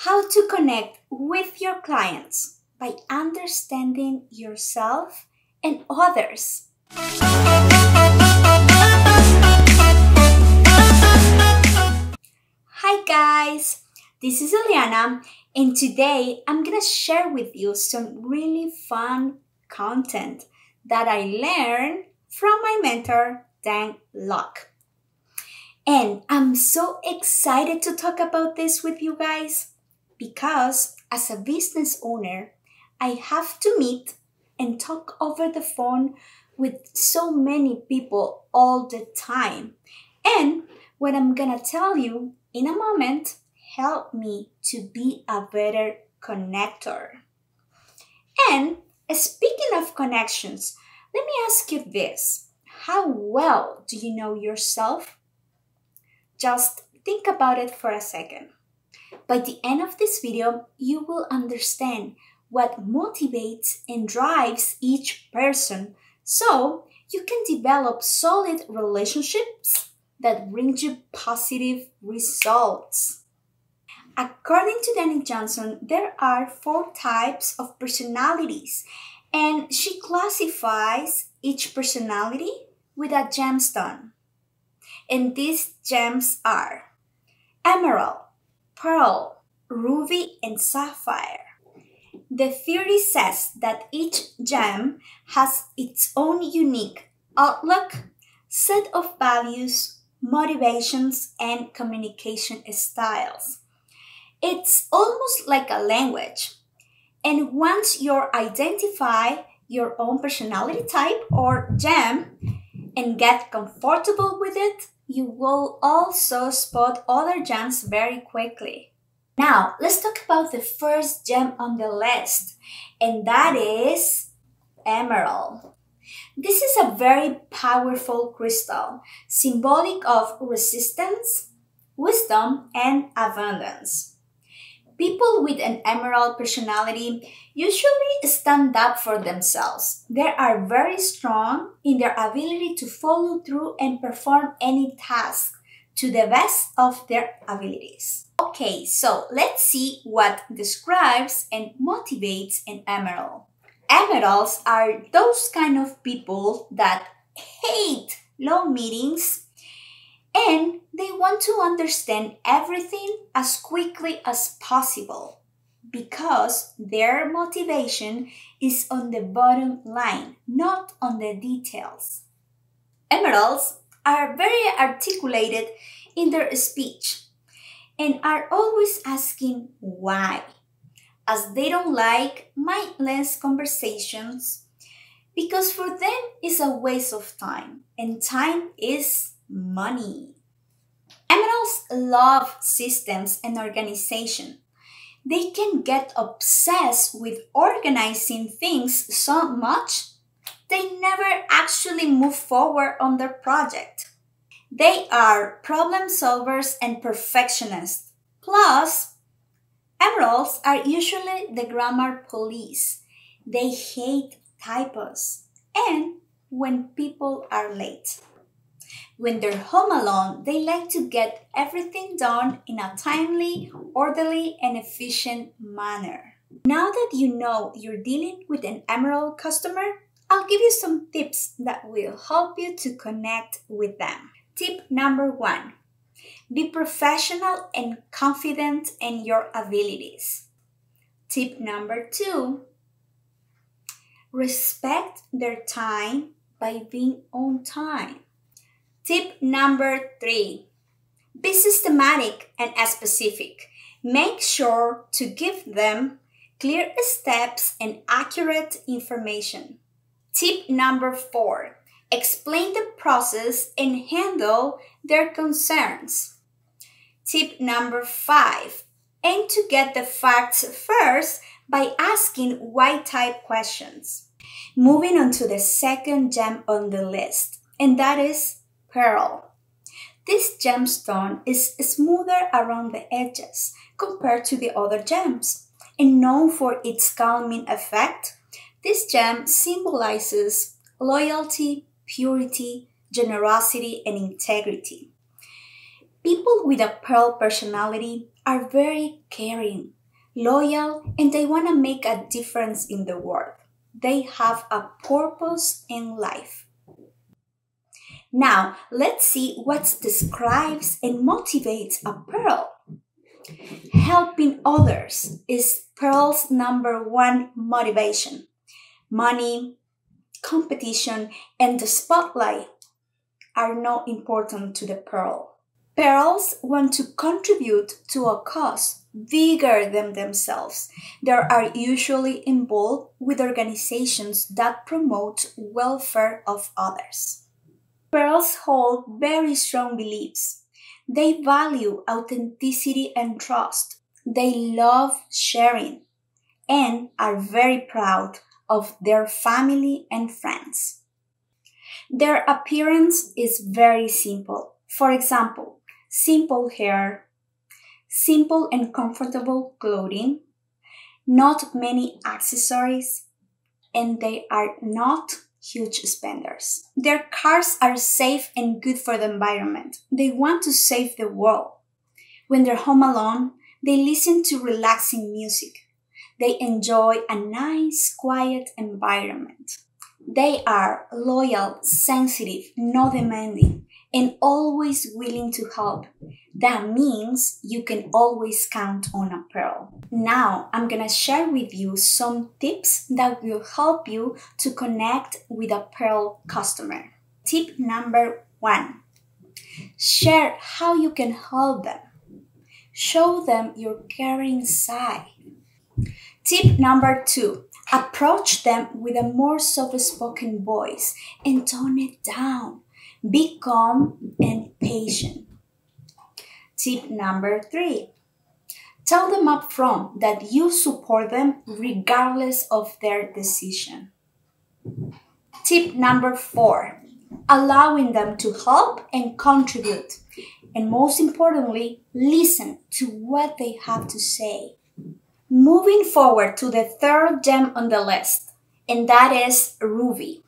How to connect with your clients by understanding yourself and others. Hi guys, this is Eliana, and today I'm gonna share with you some really fun content that I learned from my mentor, Dan Locke. And I'm so excited to talk about this with you guys because as a business owner, I have to meet and talk over the phone with so many people all the time. And what I'm gonna tell you in a moment help me to be a better connector. And speaking of connections, let me ask you this. How well do you know yourself? Just think about it for a second. By the end of this video, you will understand what motivates and drives each person so you can develop solid relationships that bring you positive results. According to Danny Johnson, there are 4 types of personalities, and she classifies each personality with a gemstone. And these gems are emerald, pearl, ruby, and sapphire. The theory says that each gem has its own unique outlook, set of values, motivations, and communication styles. It's almost like a language. And once you identify your own personality type or gem and get comfortable with it, you will also spot other gems very quickly. Now, let's talk about the first gem on the list, and that is emerald. This is a very powerful crystal, symbolic of resistance, wisdom, and abundance. People with an emerald personality usually stand up for themselves. They are very strong in their ability to follow through and perform any task to the best of their abilities. Okay, so let's see what describes and motivates an emerald. Emeralds are those kind of people that hate long meetings and they want to understand everything as quickly as possible because their motivation is on the bottom line, not on the details. Emeralds are very articulated in their speech and are always asking why, as they don't like mindless conversations because for them it's a waste of time and time is money. Emeralds love systems and organization. They can get obsessed with organizing things so much they never actually move forward on their project. They are problem solvers and perfectionists. Plus, emeralds are usually the grammar police. They hate typos and when people are late. When they're home alone, they like to get everything done in a timely, orderly, and efficient manner. Now that you know you're dealing with an emerald customer, I'll give you some tips that will help you to connect with them. Tip number 1. Be professional and confident in your abilities. Tip number 2. Respect their time by being on time. Tip number 3. Be systematic and specific. Make sure to give them clear steps and accurate information. Tip number 4. Explain the process and handle their concerns. Tip number 5. Aim to get the facts first by asking why-type questions. Moving on to the second gem on the list, and that is pearl. This gemstone is smoother around the edges compared to the other gems, and known for its calming effect. This gem symbolizes loyalty, purity, generosity, and integrity. People with a pearl personality are very caring, loyal, and they want to make a difference in the world. They have a purpose in life. Now, let's see what describes and motivates a pearl. Helping others is Pearl's number one motivation. Money, competition, and the spotlight are not important to the pearl. Pearls want to contribute to a cause bigger than themselves. They are usually involved with organizations that promote welfare of others. Pearls hold very strong beliefs. They value authenticity and trust. They love sharing and are very proud of their family and friends. Their appearance is very simple. For example, simple hair, simple and comfortable clothing, not many accessories, and they are not huge spenders. Their cars are safe and good for the environment. They want to save the world. When they're home alone, they listen to relaxing music. They enjoy a nice, quiet environment. They are loyal, sensitive, not demanding, and always willing to help. That means you can always count on a pearl. Now, I'm gonna share with you some tips that will help you to connect with a pearl customer. Tip number 1. Share how you can help them. Show them your caring side. Tip number 2. Approach them with a more soft-spoken voice and tone it down. Be calm and patient. Tip number 3. Tell them up front that you support them regardless of their decision. Tip number 4. Allowing them to help and contribute. And most importantly, listen to what they have to say. Moving forward to the third gem on the list, and that is ruby.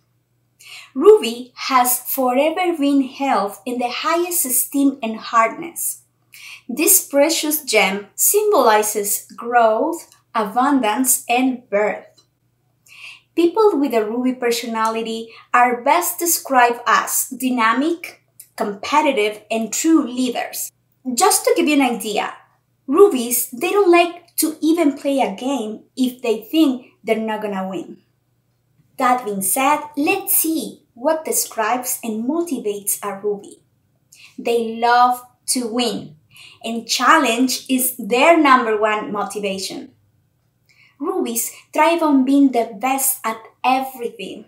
Ruby has forever been held in the highest esteem and hardness. This precious gem symbolizes growth, abundance, and birth. People with a ruby personality are best described as dynamic, competitive, and true leaders. Just to give you an idea, rubies, they don't like to even play a game if they think they're not gonna win. That being said, let's see what describes and motivates a ruby. They love to win, and challenge is their number one motivation. Rubies thrive on being the best at everything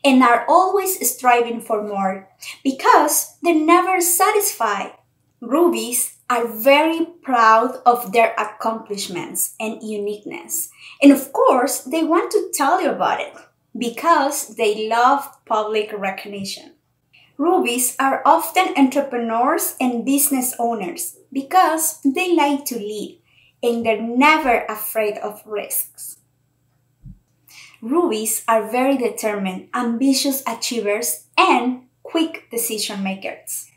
and are always striving for more because they're never satisfied. Rubies are very proud of their accomplishments and uniqueness. And of course, they want to tell you about it because they love public recognition. Rubies are often entrepreneurs and business owners because they like to lead and they're never afraid of risks. Rubies are very determined, ambitious achievers, and quick decision makers.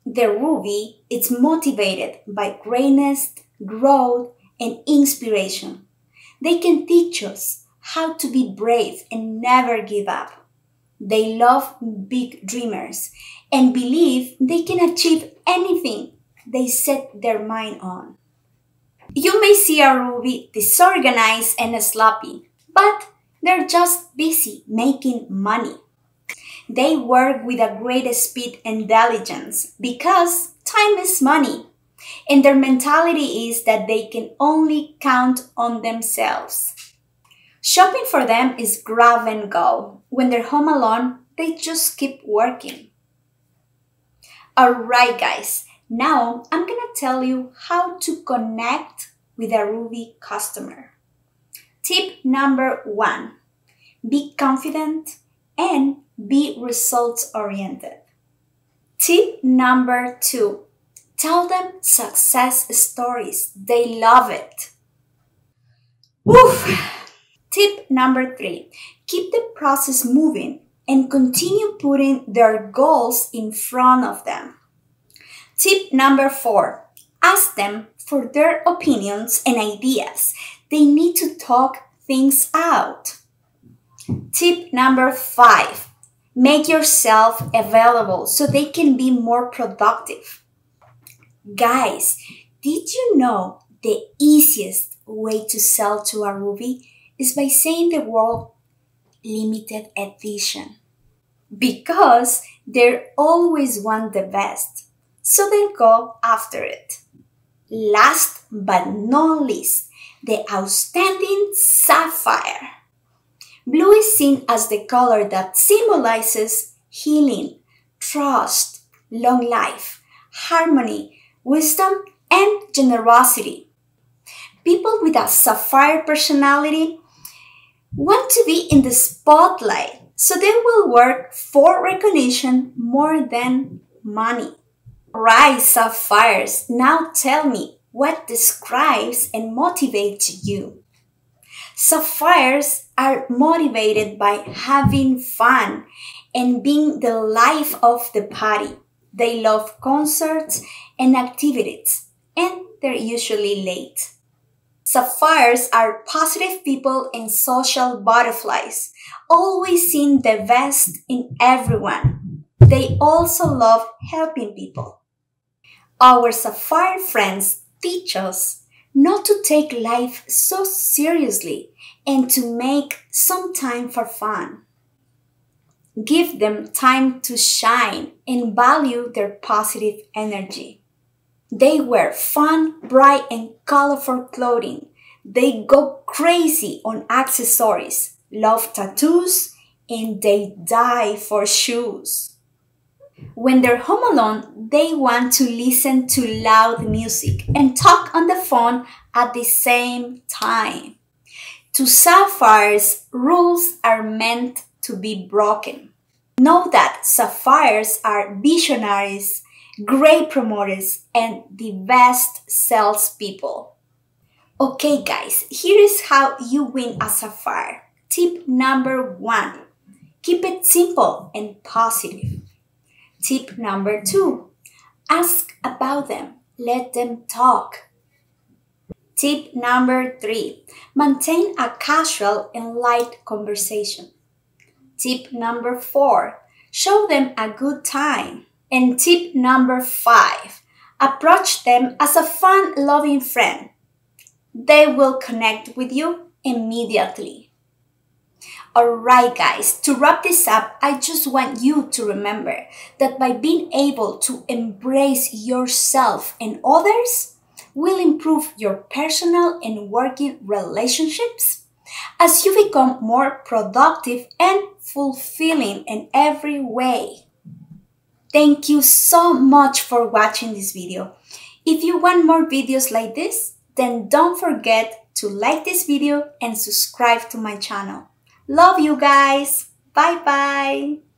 The ruby is motivated by greatness, growth, and inspiration. They can teach us how to be brave and never give up. They love big dreamers and believe they can achieve anything they set their mind on. You may see a ruby disorganized and sloppy, but they're just busy making money. They work with a great speed and diligence because time is money, and their mentality is that they can only count on themselves. Shopping for them is grab and go. When they're home alone, they just keep working. Alright guys, now I'm gonna tell you how to connect with a ruby customer. Tip number 1. Be confident and be results-oriented. Tip number 2. Tell them success stories. They love it. Woof! Tip number 3. Keep the process moving and continue putting their goals in front of them. Tip number 4. Ask them for their opinions and ideas. They need to talk things out. Tip number 5. Make yourself available so they can be more productive. Guys, did you know the easiest way to sell to a Ruby is by saying the word limited edition? Because they always want the best, so they'll go after it. Last but not least, the outstanding sapphire. Blue is seen as the color that symbolizes healing, trust, long life, harmony, wisdom, and generosity. People with a sapphire personality want to be in the spotlight, so they will work for recognition more than money. Right, sapphires, now tell me what describes and motivates you. Sapphires are motivated by having fun and being the life of the party. They love concerts and activities, and they're usually late. Sapphires are positive people and social butterflies, always seeing the best in everyone. They also love helping people. Our sapphire friends teach us not to take life so seriously and to make some time for fun. Give them time to shine and value their positive energy. They wear fun, bright, and colorful clothing. They go crazy on accessories, love tattoos, and they die for shoes. When they're home alone, they want to listen to loud music and talk on the phone at the same time. To sapphires, rules are meant to be broken. Know that sapphires are visionaries, great promoters, and the best salespeople. Okay guys, here is how you win a sapphire. Tip number 1. Keep it simple and positive. Tip number 2. Ask about them. Let them talk. Tip number 3. Maintain a casual and light conversation. Tip number 4. Show them a good time. And tip number 5. Approach them as a fun-loving friend. They will connect with you immediately. Alright guys, to wrap this up, I just want you to remember that by being able to embrace yourself and others will improve your personal and working relationships as you become more productive and fulfilling in every way. Thank you so much for watching this video. If you want more videos like this, then don't forget to like this video and subscribe to my channel. Love you guys. Bye bye.